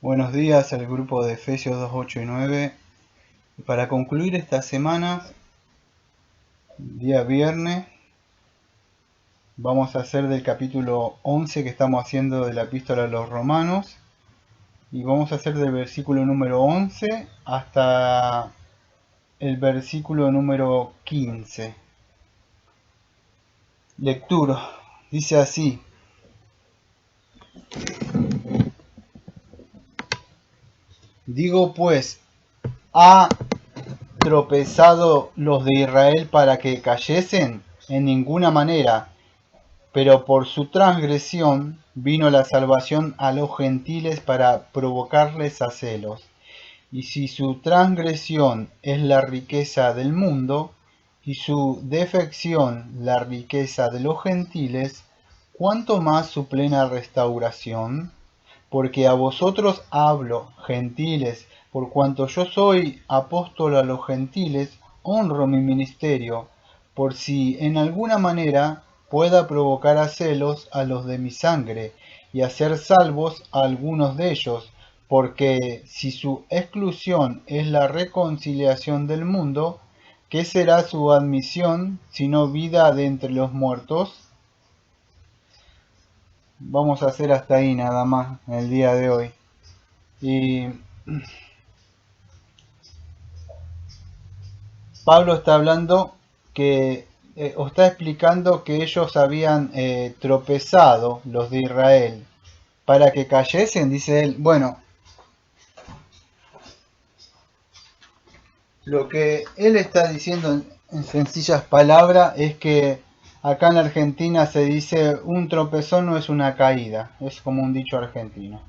Buenos días al grupo de Efesios 2, 8 y 9. Para concluir esta semana, día viernes, vamos a hacer del capítulo 11 que estamos haciendo de la epístola a los romanos. Y vamos a hacer del versículo número 11 hasta el versículo número 15. Lectura. Dice así. Digo pues, ¿ha tropezado los de Israel para que cayesen? En ninguna manera, pero por su transgresión vino la salvación a los gentiles para provocarles a celos. Y si su transgresión es la riqueza del mundo, y su defección la riqueza de los gentiles, ¿cuánto más su plena restauración? Porque a vosotros hablo, gentiles, por cuanto yo soy apóstol a los gentiles, honro mi ministerio, por si en alguna manera pueda provocar a celos a los de mi sangre, y hacer salvos a algunos de ellos, porque si su exclusión es la reconciliación del mundo, ¿qué será su admisión sino vida de entre los muertos? Vamos a hacer hasta ahí nada más el día de hoy. Y Pablo está hablando que, o está explicando que ellos habían tropezado, los de Israel, para que cayesen, dice él. Bueno, lo que él está diciendo en sencillas palabras es que acá en Argentina se dice un tropezón no es una caída, es como un dicho argentino.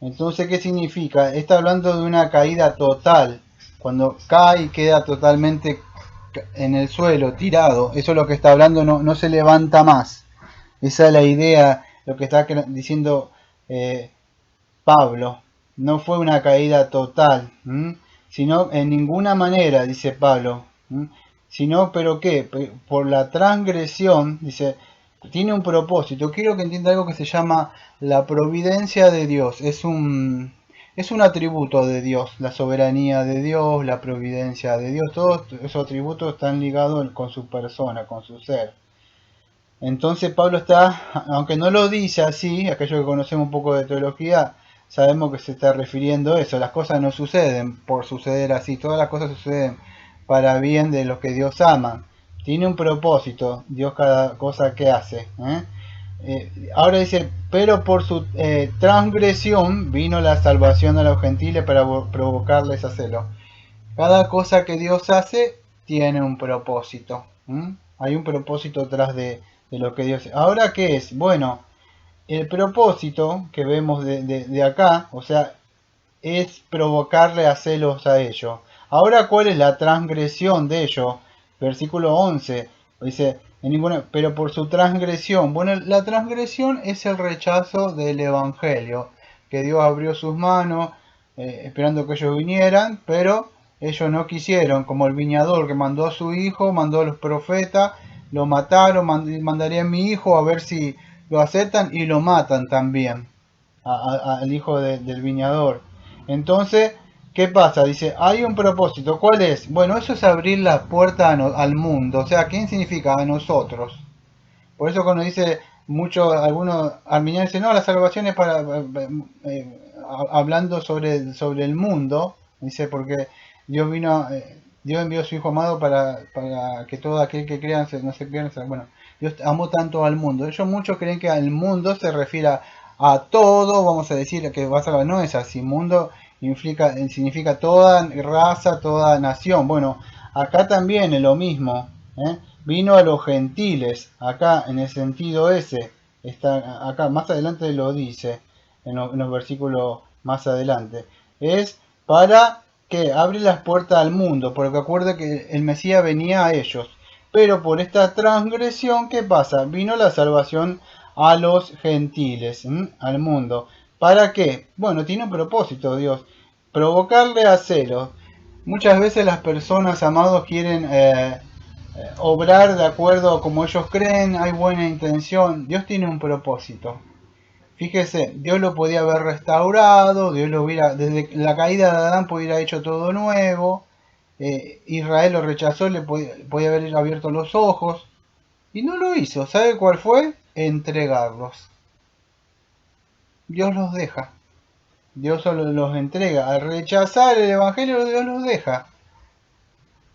Entonces, ¿qué significa? Está hablando de una caída total, cuando cae y queda totalmente en el suelo, tirado. Eso es lo que está hablando, no se levanta más. Esa es la idea, lo que está diciendo Pablo. No fue una caída total, sino en ninguna manera, dice Pablo. Sino, ¿pero qué? Por la transgresión, dice, tiene un propósito. Quiero que entienda algo que se llama la providencia de Dios. Es un atributo de Dios, la soberanía de Dios, la providencia de Dios. Todos esos atributos están ligados con su persona, con su ser. Entonces Pablo está, aunque no lo dice así, aquellos que conocemos un poco de teología, sabemos que se está refiriendo a eso. Las cosas no suceden por suceder así, todas las cosas suceden para bien de los que Dios ama. Tiene un propósito, Dios cada cosa que hace. Ahora dice, pero por su transgresión vino la salvación a los gentiles para provocarles a celo. Cada cosa que Dios hace tiene un propósito. Hay un propósito tras de lo que Dios hace. Ahora, ¿qué es? Bueno, el propósito que vemos de acá, o sea, es provocarle a celos a ellos. Ahora, ¿cuál es la transgresión de ellos? Versículo 11 dice, pero por su transgresión. Bueno, la transgresión es el rechazo del Evangelio, que Dios abrió sus manos esperando que ellos vinieran, pero ellos no quisieron, como el viñador que mandó a su hijo, mandó a los profetas, lo mataron, mandaría a mi hijo a ver si lo aceptan y lo matan también, al hijo del viñador. Entonces, ¿qué pasa? Dice, hay un propósito. ¿Cuál es? Bueno, eso es abrir la puerta al mundo. O sea, ¿quién significa? A nosotros. Por eso cuando dice algunos arminianos dicen, no, la salvación es para, hablando sobre el mundo, dice, porque Dios vino, Dios envió a su Hijo amado para que todo aquel que crea no se pierda. Bueno, Dios amó tanto al mundo. Ellos muchos creen que al mundo se refiere a todo, vamos a decir que va a salvar. No es así. Mundo significa toda raza, toda nación. Bueno, acá también es lo mismo. Vino a los gentiles, acá en el sentido ese, está acá más adelante lo dice, en los versículos más adelante, es para que abre las puertas al mundo, porque acuerda que el Mesías venía a ellos, pero por esta transgresión, ¿qué pasa? Vino la salvación a los gentiles, al mundo. ¿Para qué? Bueno, tiene un propósito Dios, provocarle a celos. Muchas veces las personas, amados, quieren obrar de acuerdo a como ellos creen, hay buena intención. Dios tiene un propósito. Fíjese, Dios lo podía haber restaurado, Dios lo hubiera, desde la caída de Adán hubiera hecho todo nuevo, Israel lo rechazó, le podía haber abierto los ojos, y no lo hizo. ¿Sabe cuál fue? Entregarlos. Dios los deja. Dios solo los entrega. Al rechazar el Evangelio, Dios los deja.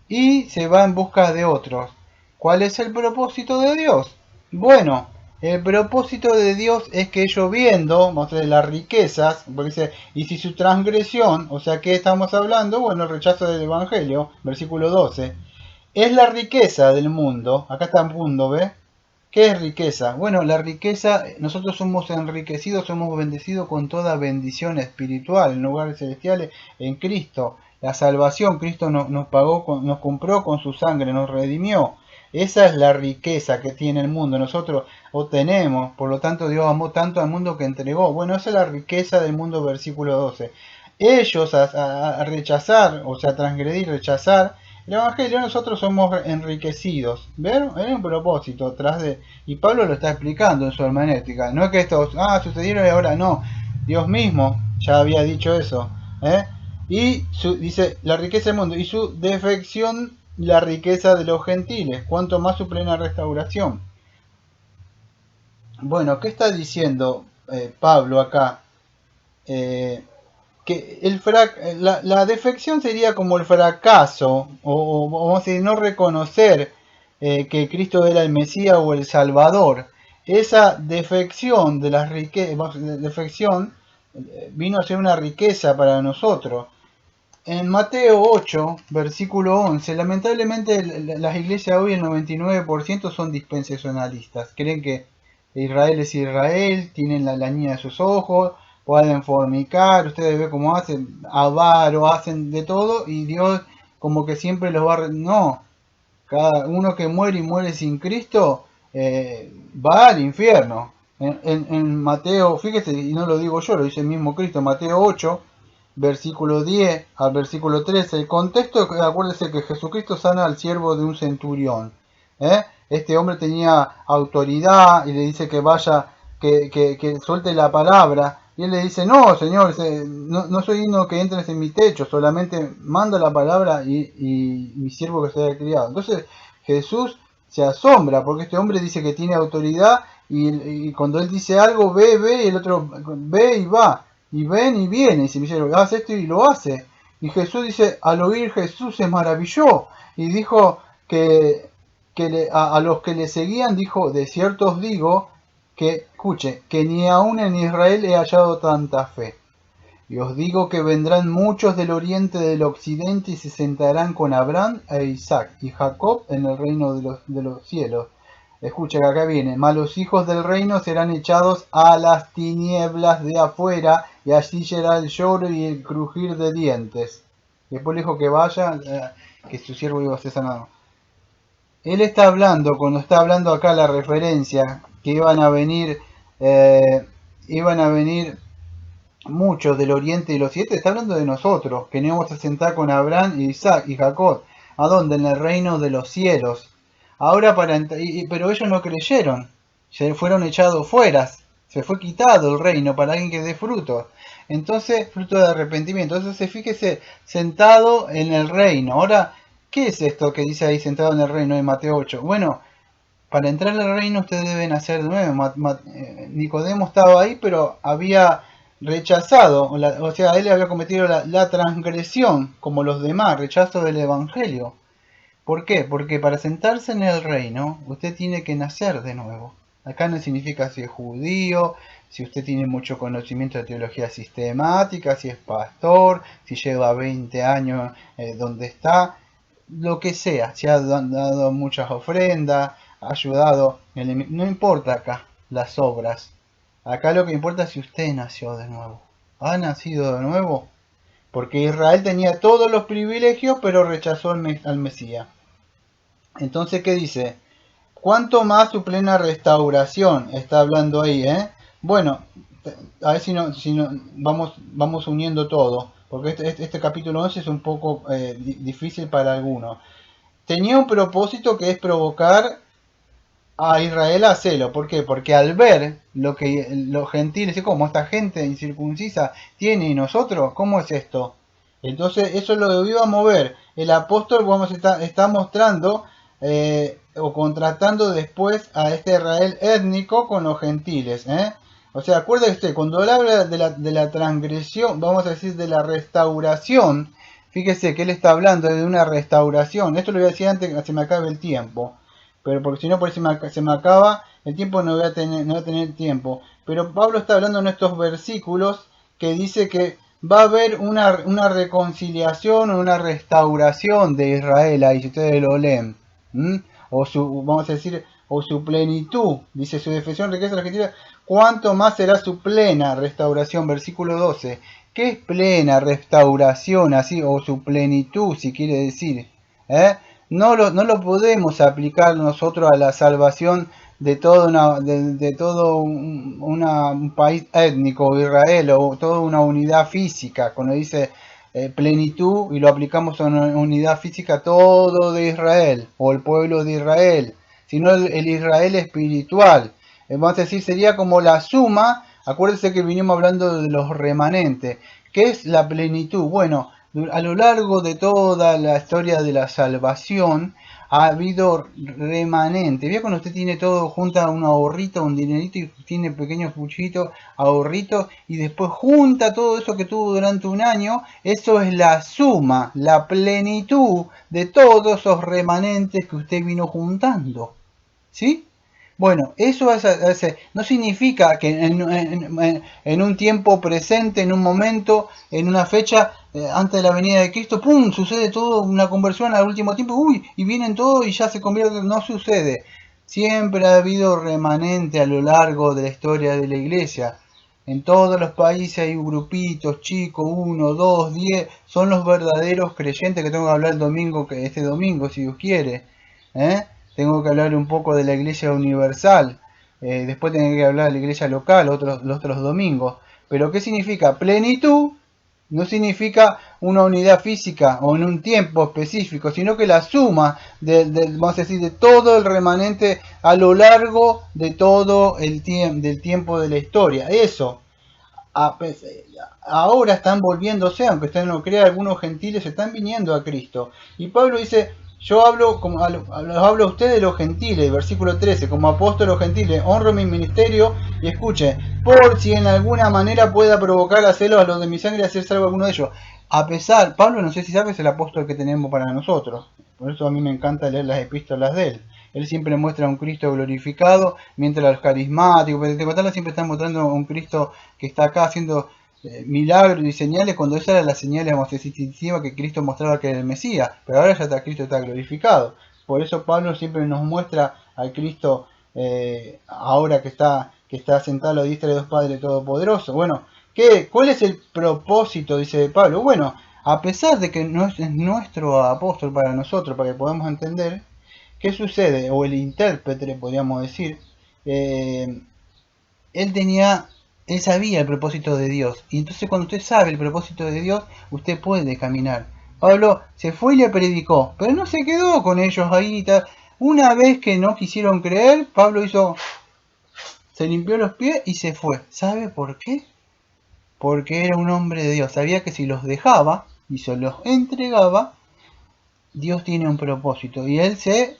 Y se va en busca de otros. ¿Cuál es el propósito de Dios? Bueno, el propósito de Dios es que ellos viendo, vamos a ver, las riquezas, porque dice, y si su transgresión, o sea, ¿qué estamos hablando? Bueno, el rechazo del Evangelio, versículo 12, es la riqueza del mundo, acá está el mundo, ¿ve? ¿Qué es riqueza? Bueno, la riqueza, nosotros somos enriquecidos, somos bendecidos con toda bendición espiritual en lugares celestiales en Cristo. La salvación, Cristo nos pagó, nos compró con su sangre, nos redimió. Esa es la riqueza que tiene el mundo. Nosotros obtenemos, por lo tanto Dios amó tanto al mundo que entregó. Bueno, esa es la riqueza del mundo, versículo 12. Ellos a rechazar, o sea, transgredir, rechazar, el Evangelio, nosotros somos enriquecidos. ¿Ven? Hay un propósito tras de... Y Pablo lo está explicando en su hermenéutica. No es que esto, sucedieron y ahora no. Dios mismo ya había dicho eso. Y dice, la riqueza del mundo y su defección, la riqueza de los gentiles. Cuanto más su plena restauración. Bueno, ¿qué está diciendo Pablo acá? Que la defección sería como el fracaso, o vamos a decir, no reconocer que Cristo era el Mesías o el Salvador. Esa defección de las defección vino a ser una riqueza para nosotros. En Mateo 8, versículo 11, lamentablemente las iglesias hoy el 99% son dispensacionalistas. Creen que Israel es Israel, tienen la niña de sus ojos, pueden fornicar, ustedes ven cómo hacen, avaro, hacen de todo y Dios como que siempre los va a... No, cada uno que muere y muere sin Cristo va al infierno. En Mateo, fíjese, y no lo digo yo, lo dice el mismo Cristo, Mateo 8, versículo 10 al versículo 13. El contexto, acuérdense que Jesucristo sana al siervo de un centurión. Este hombre tenía autoridad y le dice que vaya, que suelte la palabra. Y él le dice, no, señor, no soy digno que entres en mi techo, solamente manda la palabra y mi siervo que sea criado. Entonces Jesús se asombra porque este hombre dice que tiene autoridad y cuando él dice algo, ve, y el otro ve y va. Y ven y viene, y se me dice, haz esto y lo hace. Y Jesús dice, al oír Jesús se maravilló y dijo a los que le seguían, dijo, de cierto os digo, que, escuche, que ni aún en Israel he hallado tanta fe. Y os digo que vendrán muchos del oriente y del occidente y se sentarán con Abraham e Isaac y Jacob en el reino de los cielos. Escucha que acá viene, mas los hijos del reino serán echados a las tinieblas de afuera y allí será el lloro y el crujir de dientes. Después le dijo que vaya, que su siervo iba a ser sanado. Él está hablando, cuando está hablando acá la referencia, que iban a venir muchos del oriente y los occidente, está hablando de nosotros, que nos íbamos a sentar con Abraham, Isaac y Jacob. ¿A dónde? En el reino de los cielos. Ahora pero ellos no creyeron, se fueron echados fuera, se fue quitado el reino para alguien que dé fruto. Entonces, fruto de arrepentimiento. Entonces, fíjese, sentado en el reino. Ahora, ¿qué es esto que dice ahí sentado en el reino en Mateo 8? Bueno, para entrar al reino ustedes deben hacer de nuevo. Nicodemo estaba ahí, pero había rechazado, o sea, él había cometido la transgresión, como los demás, rechazo del Evangelio. ¿Por qué? Porque para sentarse en el reino, usted tiene que nacer de nuevo. Acá no significa si es judío, si usted tiene mucho conocimiento de teología sistemática, si es pastor, si lleva 20 años donde está, lo que sea, si ha dado muchas ofrendas, ha ayudado, no importa acá las obras. Acá lo que importa es si usted nació de nuevo. ¿Ha nacido de nuevo? Porque Israel tenía todos los privilegios, pero rechazó al Mesías. Entonces, ¿qué dice? ¿Cuánto más su plena restauración? Está hablando ahí, ¿eh? Bueno, a ver si no vamos uniendo todo, porque este capítulo 11 es un poco difícil para algunos. Tenía un propósito que es provocar a Israel a celo. ¿Por qué? Porque al ver lo que los gentiles, como esta gente incircuncisa tiene y nosotros, ¿cómo es esto? Entonces eso lo iba a mover. El apóstol está mostrando o contratando después a este Israel étnico con los gentiles. O sea, acuérdese, cuando él habla de la transgresión, vamos a decir de la restauración, fíjese que él está hablando de una restauración. Esto lo voy a decir antes que se me acabe el tiempo. Pero porque si no, por se me acaba el tiempo, no voy a tener tiempo. Pero Pablo está hablando en estos versículos que dice que va a haber una reconciliación o una restauración de Israel, ahí si ustedes lo leen. ¿Mm? O su, vamos a decir, o su plenitud, dice su defensión, riqueza, la cuánto más será su plena restauración, versículo 12. ¿Qué es plena restauración así? O su plenitud, si quiere decir. No lo podemos aplicar nosotros a la salvación de todo, de todo un país étnico, Israel, o toda una unidad física, cuando dice plenitud y lo aplicamos a una unidad física, todo de Israel, o el pueblo de Israel, sino el Israel espiritual. Vamos a decir, sería como la suma, acuérdense que vinimos hablando de los remanentes. ¿Qué es la plenitud? Bueno, a lo largo de toda la historia de la salvación ha habido remanente. ¿Ve cuando usted tiene todo, junta un ahorrito, un dinerito y tiene pequeños puchitos, ahorritos y después junta todo eso que tuvo durante un año? Eso es la suma, la plenitud de todos esos remanentes que usted vino juntando. ¿Sí? Bueno, eso no significa que en un tiempo presente, en un momento, en una fecha, antes de la venida de Cristo, ¡pum!, sucede todo, una conversión al último tiempo, ¡uy!, y vienen todos y ya se convierte, no sucede. Siempre ha habido remanente a lo largo de la historia de la iglesia. En todos los países hay grupitos chicos, 1, 2, 10, son los verdaderos creyentes que tengo que hablar el domingo, este domingo, si Dios quiere. Tengo que hablar un poco de la iglesia universal, después tengo que hablar de la iglesia local los otros domingos. Pero ¿qué significa? Plenitud no significa una unidad física o en un tiempo específico, sino que la suma vamos a decir, de todo el remanente a lo largo de todo el del tiempo de la historia. Eso, ahora están volviéndose, aunque usted no crea, algunos gentiles están viniendo a Cristo. Y Pablo dice, yo hablo hablo a ustedes de los gentiles, versículo 13, como apóstol de los gentiles, honro mi ministerio y escuche, por si en alguna manera pueda provocar a celos a los de mi sangre y hacer salvo a alguno de ellos. A pesar, Pablo, no sé si sabes, el apóstol que tenemos para nosotros. Por eso a mí me encanta leer las epístolas de él. Él siempre muestra a un Cristo glorificado, mientras los carismáticos, pentecostales siempre están mostrando a un Cristo que está acá haciendo milagros y señales, cuando esas eran las señales, vamos a decir, que Cristo mostraba que era el Mesías, pero ahora ya está, Cristo está glorificado. Por eso Pablo siempre nos muestra al Cristo ahora que está sentado a la diestra de Dios Padre Todopoderoso. Bueno, ¿cuál es el propósito, dice Pablo? Bueno, a pesar de que no es nuestro apóstol para nosotros, para que podamos entender, ¿qué sucede? O el intérprete, podríamos decir, él tenía, él sabía el propósito de Dios. Y entonces cuando usted sabe el propósito de Dios, usted puede caminar. Pablo se fue y le predicó, pero no se quedó con ellos ahí. Una vez que no quisieron creer, Pablo se limpió los pies y se fue. ¿Sabe por qué? Porque era un hombre de Dios. Sabía que si los dejaba y se los entregaba, Dios tiene un propósito. Y él se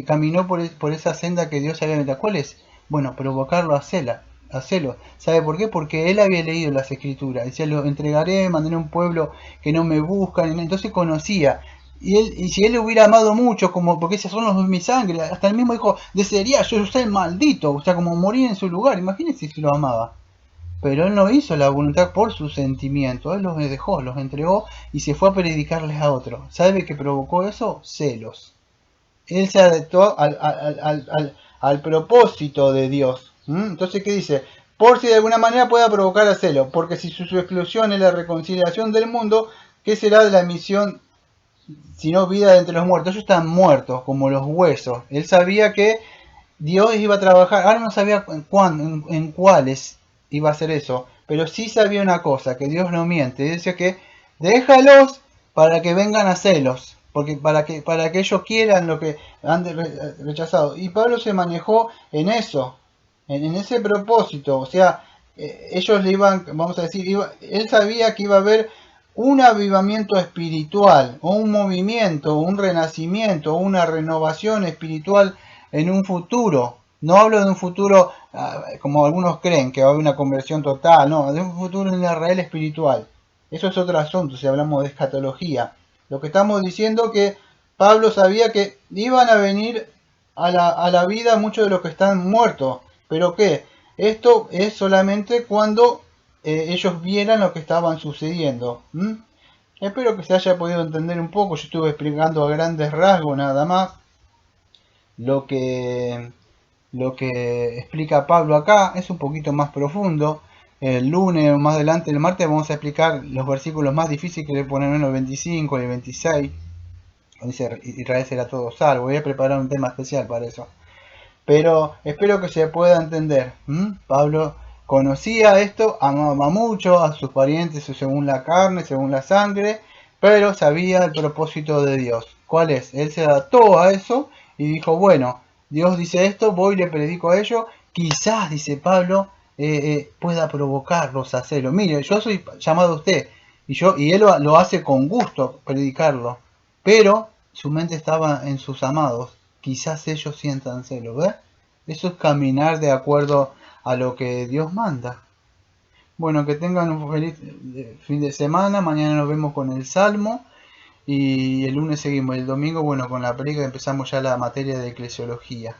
caminó por esa senda que Dios había metido. ¿Cuál es? Bueno, provocarlo a celos. ¿Sabe por qué? Porque él había leído las escrituras. Decía, lo entregaré, mandaré a un pueblo que no me buscan. Entonces conocía. Y si él le hubiera amado mucho, como porque esos son los de mi sangre, hasta él mismo dijo, desearía yo ser maldito, o sea, como morir en su lugar. Imagínense si lo amaba. Pero él no hizo la voluntad por sus sentimientos, él los dejó, los entregó y se fue a predicarles a otros. ¿Sabe qué provocó eso? Celos. Él se adaptó al propósito de Dios. Entonces, ¿qué dice? Por si de alguna manera pueda provocar a celo, porque si su exclusión es la reconciliación del mundo, ¿qué será de la misión si no vida de entre los muertos? Ellos están muertos, como los huesos. Él sabía que Dios iba a trabajar, ahora no sabía en cuáles iba a hacer eso, pero sí sabía una cosa, que Dios no miente. Dice que déjalos para que vengan a celos, porque para que ellos quieran lo que han rechazado. Y Pablo se manejó en eso, en ese propósito. O sea, ellos le iban, vamos a decir, él sabía que iba a haber un avivamiento espiritual, o un movimiento, un renacimiento, una renovación espiritual en un futuro. No hablo de un futuro como algunos creen, que va a haber una conversión total, no, de un futuro en Israel espiritual. Eso es otro asunto si hablamos de escatología. Lo que estamos diciendo es que Pablo sabía que iban a venir a la vida muchos de los que están muertos. ¿Pero qué? Esto es solamente cuando ellos vieran lo que estaban sucediendo. Espero que se haya podido entender un poco. Yo estuve explicando a grandes rasgos nada más lo que, lo que explica Pablo acá. Es un poquito más profundo. El lunes o más adelante, el martes, vamos a explicar los versículos más difíciles que le ponen en el 25 y el 26. Dice Israel será todo salvo. Voy a preparar un tema especial para eso. Pero espero que se pueda entender. Pablo conocía esto, amaba mucho a sus parientes según la carne, según la sangre, pero sabía el propósito de Dios. ¿Cuál es? Él se adaptó a eso y dijo, bueno, Dios dice esto, voy y le predico a ellos. Quizás, dice Pablo, pueda provocarlos a hacerlo. Mire, yo soy llamado a usted y él lo hace con gusto predicarlo, pero su mente estaba en sus amados. Quizás ellos sientan celo, ¿ves? Eso es caminar de acuerdo a lo que Dios manda. Bueno, que tengan un feliz fin de semana. Mañana nos vemos con el Salmo. Y el lunes seguimos. El domingo, bueno, con la película empezamos ya la materia de eclesiología.